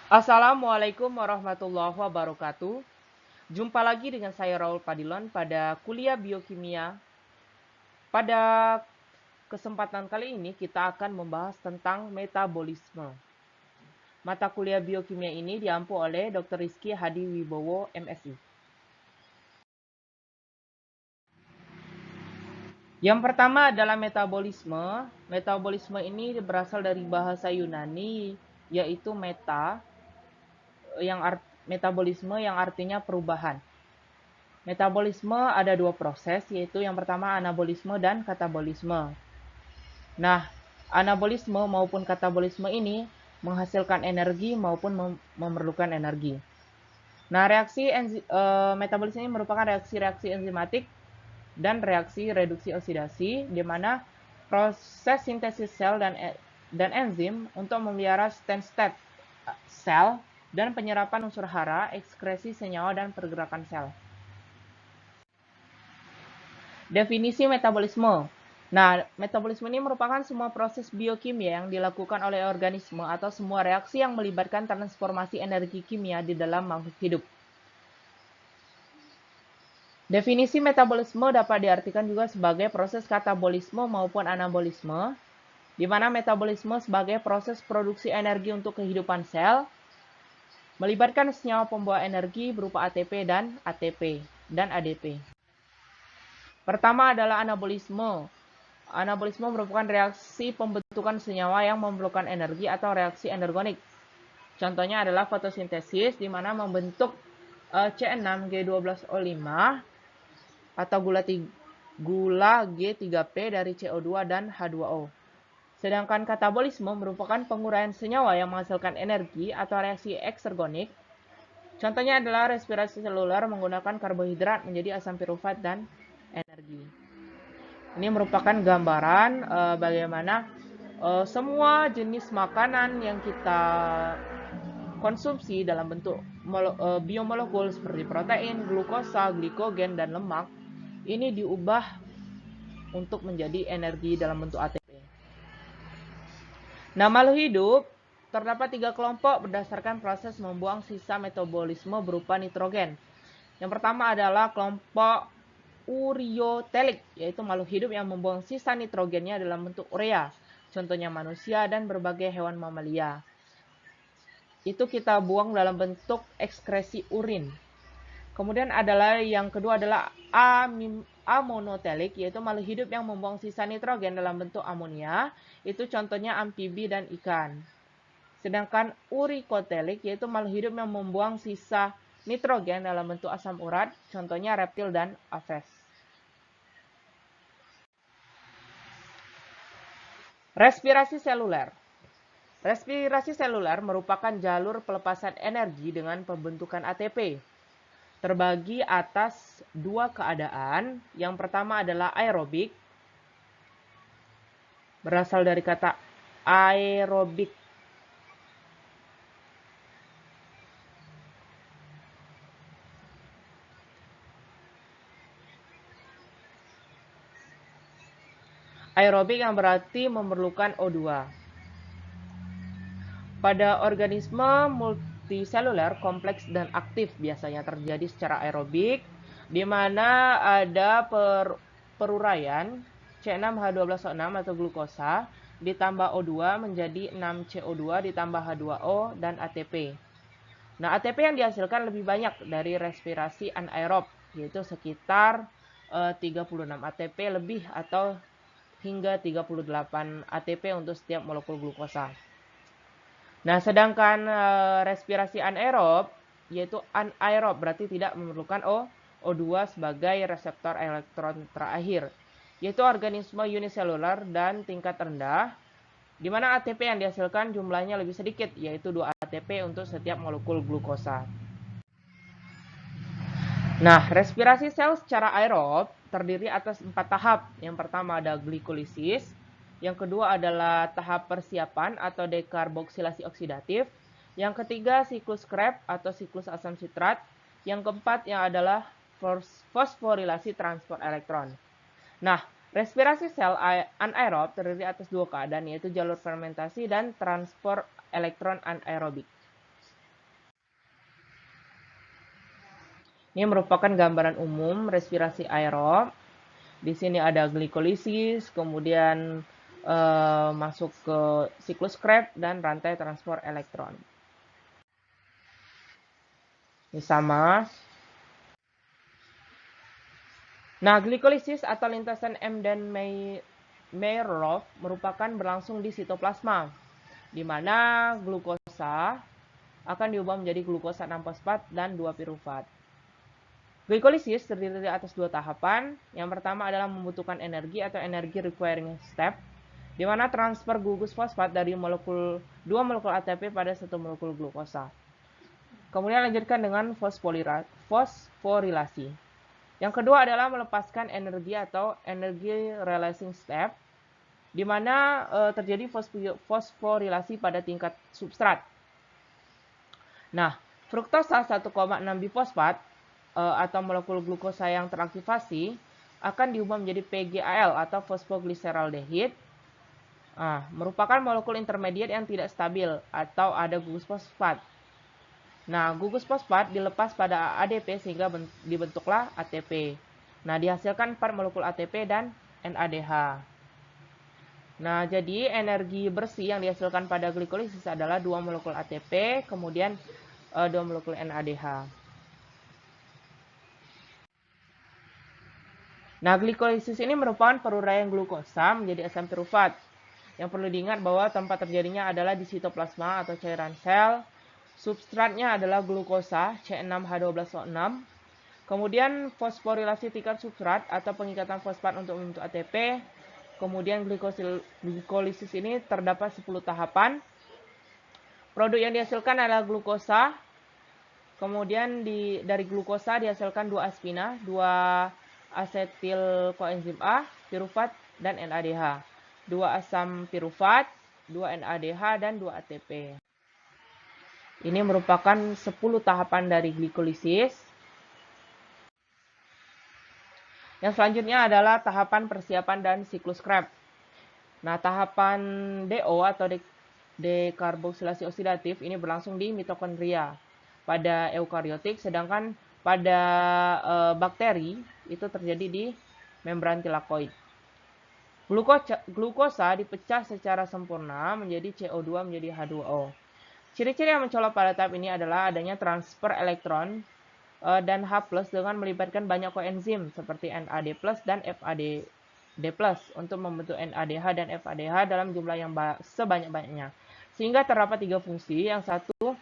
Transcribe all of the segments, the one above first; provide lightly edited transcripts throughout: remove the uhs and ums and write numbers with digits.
Assalamualaikum warahmatullahi wabarakatuh. Jumpa lagi dengan saya Raul Padilon pada kuliah biokimia. Pada kesempatan kali ini kita akan membahas tentang metabolisme. Mata kuliah biokimia ini diampu oleh Dr. Rizky Hadi Wibowo, MSI. Yang pertama adalah metabolisme. Metabolisme ini berasal dari bahasa Yunani, yaitu metabolisme yang artinya perubahan. Metabolisme ada dua proses, yaitu yang pertama anabolisme dan katabolisme. Nah, anabolisme maupun katabolisme ini menghasilkan energi maupun memerlukan energi. Nah, metabolisme ini merupakan reaksi-reaksi enzimatik dan reaksi reduksi oksidasi, di mana proses sintesis sel dan enzim untuk memelihara stem sel dan penyerapan unsur hara, ekskresi senyawa, dan pergerakan sel. Definisi metabolisme. Nah, metabolisme ini merupakan semua proses biokimia yang dilakukan oleh organisme atau semua reaksi yang melibatkan transformasi energi kimia di dalam makhluk hidup. Definisi metabolisme dapat diartikan juga sebagai proses katabolisme maupun anabolisme, di mana metabolisme sebagai proses produksi energi untuk kehidupan sel, melibatkan senyawa pembawa energi berupa ATP dan ADP. Pertama adalah anabolisme. Anabolisme merupakan reaksi pembentukan senyawa yang memerlukan energi atau reaksi energonik. Contohnya adalah fotosintesis, di mana membentuk C6G12O5 atau gula G3P dari CO2 dan H2O. Sedangkan katabolisme merupakan penguraian senyawa yang menghasilkan energi atau reaksi eksergonik. Contohnya adalah respirasi seluler menggunakan karbohidrat menjadi asam pirufat dan energi. Ini merupakan gambaran bagaimana semua jenis makanan yang kita konsumsi dalam bentuk biomolekul seperti protein, glukosa, glikogen, dan lemak ini diubah untuk menjadi energi dalam bentuk ATP. Nah, makhluk hidup terdapat 3 kelompok berdasarkan proses membuang sisa metabolisme berupa nitrogen. Yang pertama adalah kelompok uriotelik, yaitu makhluk hidup yang membuang sisa nitrogennya dalam bentuk urea, contohnya manusia dan berbagai hewan mamalia. Itu kita buang dalam bentuk ekskresi urin. Kemudian yang kedua adalah amonotelik, yaitu makhluk hidup yang membuang sisa nitrogen dalam bentuk amonia, itu contohnya amfibi dan ikan. Sedangkan urikotelik, yaitu makhluk hidup yang membuang sisa nitrogen dalam bentuk asam urat, contohnya reptil dan aves. Respirasi seluler. Respirasi seluler merupakan jalur pelepasan energi dengan pembentukan ATP. Terbagi atas dua keadaan. Yang pertama adalah aerobik. Berasal dari kata aerobik. Aerobik yang berarti memerlukan O2. Pada organisme multiseluler kompleks dan aktif biasanya terjadi secara aerobik, di mana ada peruraian C6H12O6 atau glukosa ditambah O2 menjadi 6CO2 ditambah H2O dan ATP. Nah, ATP yang dihasilkan lebih banyak dari respirasi anaerob, yaitu sekitar 36 ATP lebih atau hingga 38 ATP untuk setiap molekul glukosa. Nah, sedangkan respirasi anaerob, yaitu anaerob berarti tidak memerlukan O2 sebagai reseptor elektron terakhir, yaitu organisme uniseluler dan tingkat rendah, di mana ATP yang dihasilkan jumlahnya lebih sedikit, yaitu 2 ATP untuk setiap molekul glukosa. Nah, respirasi sel secara aerob terdiri atas 4 tahap. Yang pertama ada glikolisis, yang kedua adalah tahap persiapan atau dekarboksilasi oksidatif, yang ketiga siklus Krebs atau siklus asam sitrat, yang keempat yang adalah fosforilasi transport elektron. Nah, respirasi sel anaerob terdiri atas dua keadaan, yaitu jalur fermentasi dan transport elektron anaerobik. Ini merupakan gambaran umum respirasi aerob. Di sini ada glikolisis, kemudian masuk ke siklus Krebs dan rantai transport elektron. Ini sama. Nah, glikolisis atau lintasan M dan Mayer-Rove merupakan berlangsung di sitoplasma, di mana glukosa akan diubah menjadi glukosa 6-fosfat dan 2-pirufat. Glikolisis terdiri dari atas dua tahapan. Yang pertama adalah membutuhkan energi atau energi requiring step, di mana transfer gugus fosfat dari dua molekul ATP pada satu molekul glukosa. Kemudian lanjutkan dengan fosforilasi. Yang kedua adalah melepaskan energi atau energy releasing step, di mana terjadi fosforilasi pada tingkat substrat. Nah, fruktosa 1,6 bifosfat atau molekul glukosa yang teraktivasi akan diubah menjadi PGAL atau fosfoglyceraldehyde. Merupakan molekul intermediat yang tidak stabil atau ada gugus fosfat. Nah, gugus fosfat dilepas pada ADP sehingga dibentuklah ATP. Nah, dihasilkan 4 molekul ATP dan NADH. Nah, jadi energi bersih yang dihasilkan pada glikolisis adalah 2 molekul ATP, kemudian 2 molekul NADH. Nah, glikolisis ini merupakan peruraian glukosa menjadi asam pirufat. Yang perlu diingat bahwa tempat terjadinya adalah di sitoplasma atau cairan sel. Substratnya adalah glukosa C6H12O6. Kemudian fosforilasi tingkat substrat atau pengikatan fosfat untuk membentuk ATP. Kemudian glikolisis ini terdapat 10 tahapan. Produk yang dihasilkan adalah glukosa. Kemudian dari glukosa dihasilkan 2 aspina, 2 asetil koenzim A, pirufat, dan NADH. 2 asam pirufat, 2 NADH, dan 2 ATP. Ini merupakan 10 tahapan dari glikolisis. Yang selanjutnya adalah tahapan persiapan dan siklus Krebs. Nah, tahapan DO atau dekarboksilasi oksidatif ini berlangsung di mitokondria pada eukariotik, sedangkan pada bakteri itu terjadi di membran tilakoid. Glukosa dipecah secara sempurna menjadi CO2 menjadi H2O. Ciri-ciri yang mencolok pada tahap ini adalah adanya transfer elektron dan H+ dengan melibatkan banyak koenzim seperti NAD+ dan FAD untuk membentuk NADH dan FADH dalam jumlah yang sebanyak-banyaknya. Sehingga terdapat 3 fungsi. Yang satu,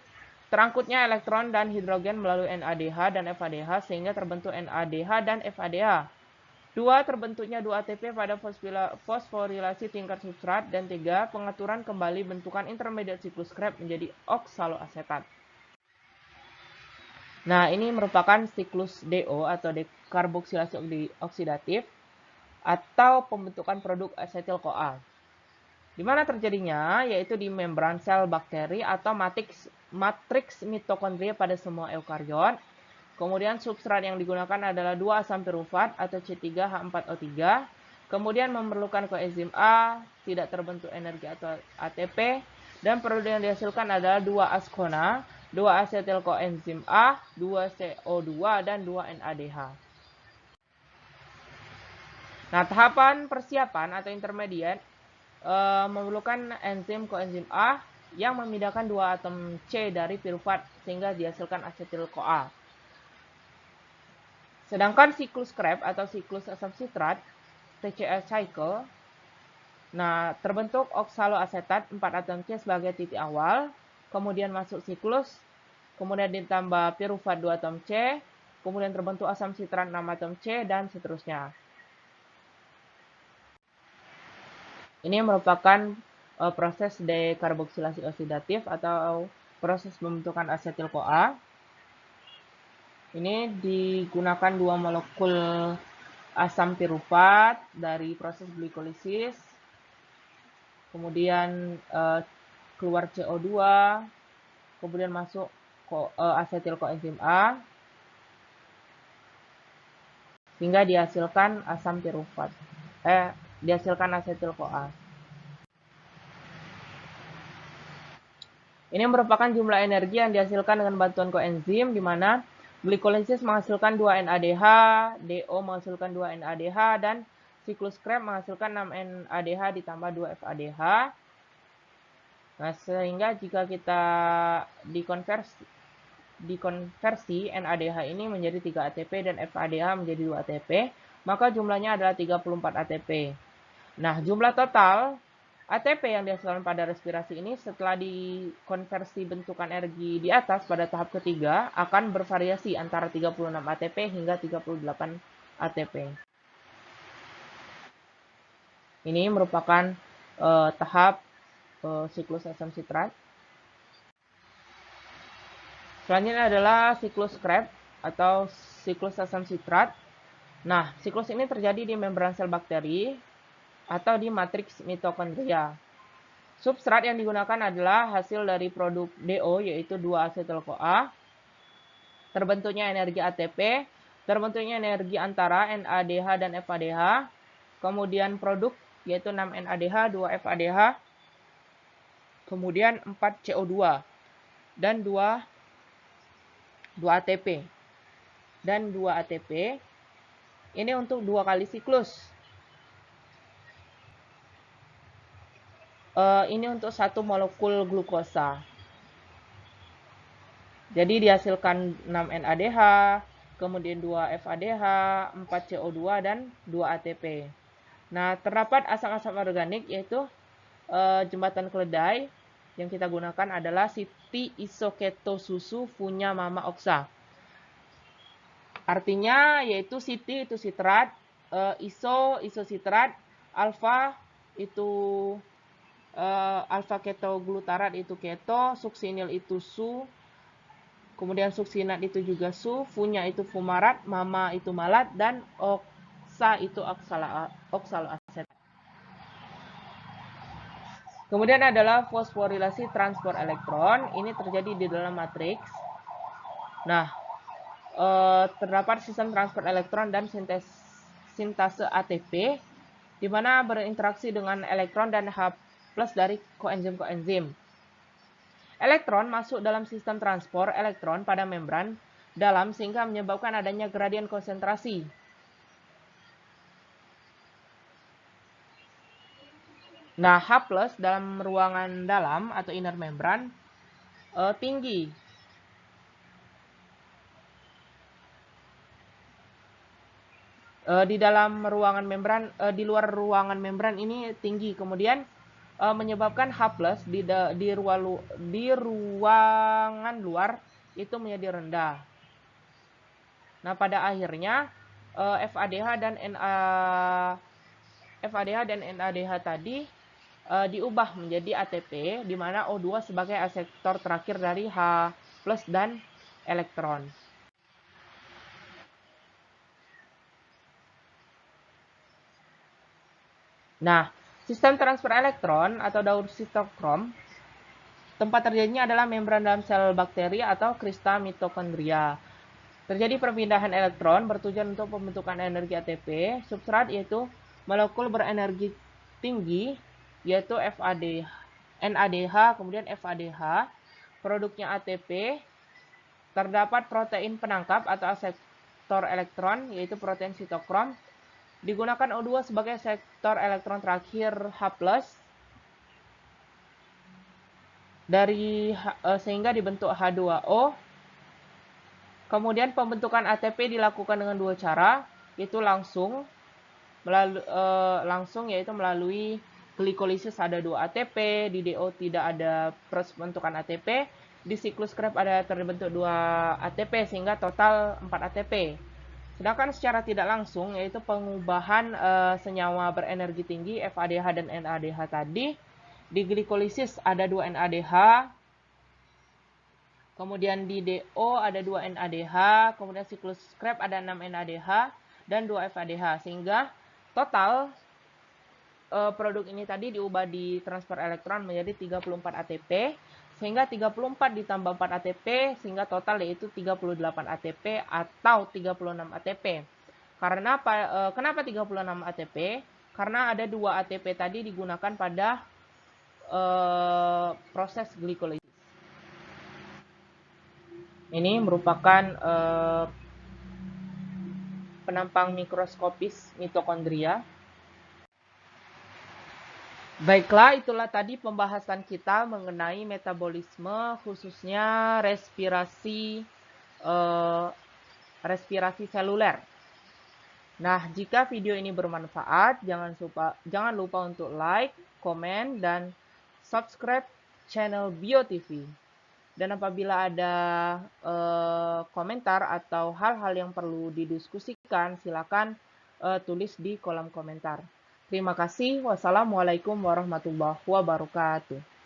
terangkutnya elektron dan hidrogen melalui NADH dan FADH sehingga terbentuk NADH dan FADH. 2, terbentuknya 2 ATP pada fosforilasi tingkat substrat. Dan 3, pengaturan kembali bentukan intermediate siklus Krebs menjadi oksaloasetat. Nah, ini merupakan siklus DO atau dekarboksilasi oksidatif atau pembentukan produk asetil-CoA. Di mana terjadinya? Yaitu di membran sel bakteri atau matriks mitokondria pada semua eukariot. Kemudian substrat yang digunakan adalah 2 asam pirufat atau C3H4O3. Kemudian memerlukan koenzim A, tidak terbentuk energi atau ATP, dan produk yang dihasilkan adalah 2 askona, 2 asetil koenzim A, 2 CO2, dan 2 NADH. Nah, tahapan persiapan atau intermediate memerlukan enzim koenzim A yang memindahkan 2 atom C dari pirufat sehingga dihasilkan asetil-CoA. Sedangkan siklus Krebs atau siklus asam sitrat, TCA cycle, nah terbentuk oksaloasetat 4 atom C sebagai titik awal, kemudian masuk siklus, kemudian ditambah pirufat 2 atom C, kemudian terbentuk asam sitrat 6 atom C, dan seterusnya. Ini merupakan proses dekarboksilasi oksidatif atau proses pembentukan asetil-CoA. Ini digunakan 2 molekul asam pirufat dari proses glikolisis. Kemudian keluar CO2, kemudian masuk asetil koenzim A, hingga dihasilkan asam pirufat. Dihasilkan asetil-CoA. Ini merupakan jumlah energi yang dihasilkan dengan bantuan koenzim, di mana Glikolisis menghasilkan 2 NADH, DO menghasilkan 2 NADH, dan siklus Krebs menghasilkan 6 NADH ditambah 2 FADH. Nah, sehingga jika kita dikonversi NADH ini menjadi 3 ATP dan FADH menjadi 2 ATP, maka jumlahnya adalah 34 ATP. Nah, jumlah total ATP yang dihasilkan pada respirasi ini setelah dikonversi bentukan energi di atas pada tahap ketiga akan bervariasi antara 36 ATP hingga 38 ATP. Ini merupakan tahap siklus asam sitrat. Selanjutnya adalah siklus Krebs atau siklus asam sitrat. Nah, siklus ini terjadi di membran sel bakteri atau di matriks mitokondria. Substrat yang digunakan adalah hasil dari produk DO, yaitu 2-asetil-CoA, terbentuknya energi ATP, terbentuknya energi antara NADH dan FADH, kemudian produk yaitu 6 NADH, 2 FADH, kemudian 4 CO2, dan 2 ATP. Dan 2 ATP, ini untuk 2 kali siklus. Ini untuk 1 molekul glukosa. Jadi dihasilkan 6 NADH, kemudian 2 FADH, 4 CO2, dan 2 ATP. Nah, terdapat asam-asam organik yaitu jembatan keledai yang kita gunakan adalah Citi-isoketosusu-funya mama oksa. Artinya yaitu Citi itu sitrat, isositrat, alfa itu alfa ketoglutarat itu keto, suksinil itu su, kemudian suksinat itu juga su, funya itu fumarat, mama itu malat, dan oksa itu oksaloasetat. Kemudian adalah fosforilasi transport elektron, ini terjadi di dalam matriks. Nah, terdapat sistem transport elektron dan sintase ATP, di mana berinteraksi dengan elektron dan H+ dari koenzim-koenzim. Elektron masuk dalam sistem transport elektron pada membran dalam sehingga menyebabkan adanya gradien konsentrasi. Nah, H+ dalam ruangan dalam atau inner membran tinggi. Di dalam ruangan membran, di luar ruangan membran ini tinggi, kemudian menyebabkan H+ di ruangan luar itu menjadi rendah. Nah, pada akhirnya FADH dan NADH tadi diubah menjadi ATP, di mana O2 sebagai asektor terakhir dari H+ dan elektron. Nah, sistem transfer elektron atau daur sitokrom, tempat terjadinya adalah membran dalam sel bakteri atau krista mitokondria. Terjadi perpindahan elektron bertujuan untuk pembentukan energi ATP. Substrat yaitu molekul berenergi tinggi, yaitu NADH, kemudian FADH. Produknya ATP. Terdapat protein penangkap atau asektor elektron, yaitu protein sitokrom. Digunakan O2 sebagai sektor elektron terakhir H+, sehingga dibentuk H2O. Kemudian pembentukan ATP dilakukan dengan 2 cara, yaitu langsung yaitu melalui glikolisis ada 2 ATP, di DO tidak ada proses pembentukan ATP, di siklus Krebs ada terbentuk 2 ATP sehingga total 4 ATP. Sedangkan secara tidak langsung yaitu pengubahan senyawa berenergi tinggi FADH dan NADH tadi, di glikolisis ada 2 NADH, kemudian di DO ada 2 NADH, kemudian siklus Krebs ada 6 NADH dan 2 FADH, sehingga total produk ini tadi diubah di transfer elektron menjadi 34 ATP, sehingga 34 ditambah 4 ATP, sehingga total yaitu 38 ATP atau 36 ATP. Karena kenapa 36 ATP? Karena ada 2 ATP tadi digunakan pada proses glikolisis. Ini merupakan penampang mikroskopis mitokondria. Baiklah, itulah tadi pembahasan kita mengenai metabolisme, khususnya respirasi seluler. Nah, jika video ini bermanfaat, jangan lupa untuk like, komen, dan subscribe channel BioTV. Dan apabila ada komentar atau hal-hal yang perlu didiskusikan, silakan tulis di kolom komentar. Terima kasih. Wassalamualaikum warahmatullahi wabarakatuh.